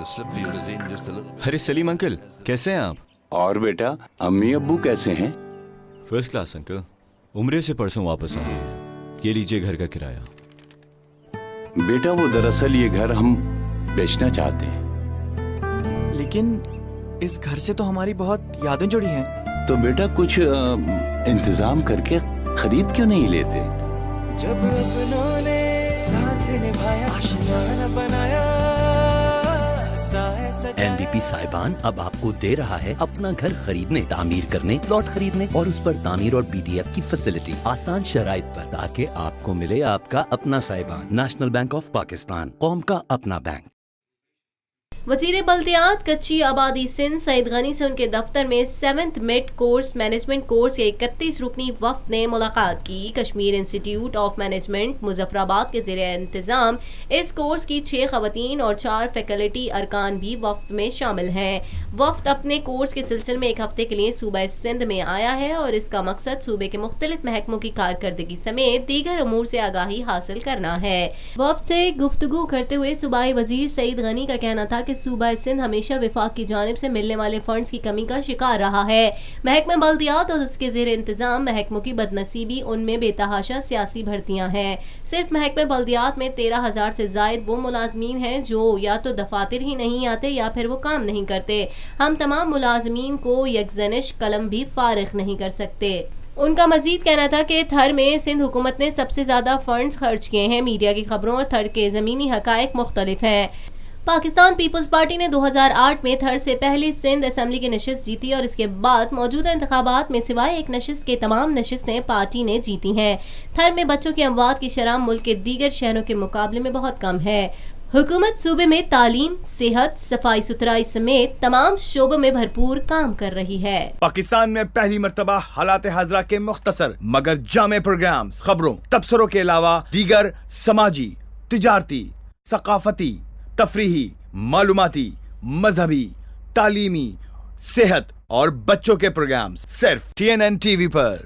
अरे सलीम अंकल, कैसे हैं आप? और बेटा, अम्मी अब्बू कैसे हैं? First class uncle. उम्रे से परसों वापस आए हैं। ये लीजिए घर का किराया। बेटा वो दरअसल ये घर हम बेचना चाहते हैं। लेकिन इस घर से तो हमारी बहुत यादें जुड़ी हैं। तो बेटा कुछ इंतजाम करके खरीद क्यों नहीं लेते? जब अपनों ने साथ निभाया, आशियाना बनाया, एनबीपी साहिबान अब आपको दे रहा है अपना घर खरीदने, तामीर करने, प्लॉट खरीदने और उस पर तामीर और बीडीएफ की फैसिलिटी आसान शराइत पर, ताकि आपको मिले आपका अपना साहिबान। नेशनल बैंक ऑफ पाकिस्तान, कौम का अपना बैंक। वज़ीर बल्दियात कच्ची आबादी सिंध सईद गनी से उनके दफ्तर में 7th mid course management course के 31 रुकनी वफ्द ने मुलाकात की। Kashmir institute of management Muzaffarabad के ज़ेरे इंतज़ाम इस कोर्स की 6 ख़वातीन और 4 फैकल्टी अरकान भी वफ्द में शामिल हैं। वफ्द अपने कोर्स के सिलसिले में 1 हफ्ते के लिए सूबा सिंध में आया है और इसका मकसद सूबे के मुख्तलिफ महकमों की कारकर्दगी समेत दीगर अमूर से आगाही हासिल करना है। वफ्द से गुफ्तगू करते हुए सूबाई वज़ीर सईद गनी का कहना था कि सूबा सिंध हमेशा विफाक की जानिब से मिलने वाले फंड्स की कमी का शिकार रहा है। महकमा बल्दियात और उसके ज़ेर इंतज़ाम महकमों की बदनसीबी, उनमें बेतहाशा सियासी भर्तियां हैं। सिर्फ महकमा बल्दियात में 13,000 से ज़ायद वो मुलाजमीन हैं जो या तो दफातर ही नहीं आते या फिर वो काम नहीं करते। हम तमाम मुलाजमीन को यकजनिश कलम भी फारिग नहीं कर सकते। उनका मजीद कहना था कि थर में सिंध हुकूमत ने सबसे ज़्यादा फंड्स खर्च किए हैं। मीडिया की खबरों और थर के ज़मीनी हक़ाइक़ मुख्तलिफ हैं। पाकिस्तान पीपल्स पार्टी ने 2008 में थर से पहले सिंध असेंबली की नशिस्त जीती और इसके बाद मौजूदा इंतखाबात में सिवाय एक नशिस्त के तमाम नशिस्तें पार्टी ने जीती हैं। थर में बच्चों की अमवात की शरह मुल्क के दीगर शहरों के मुकाबले में बहुत कम है। हुकूमत सूबे में तालीम, सेहत, सफाई सुथराई समेत तमाम शोबों में भरपूर काम कर रही है। पाकिस्तान में पहली मर्तबा हालात हाजरा के मुख्तसर मगर जामे प्रोग्राम्स, खबरों, तबसरों के अलावा दीगर समाजी, तिजारती, सकाफती, तफरीही, मालूमाती, मजहबी, तालीमी, सेहत और बच्चों के प्रोग्राम्स सिर्फ TNN TV पर।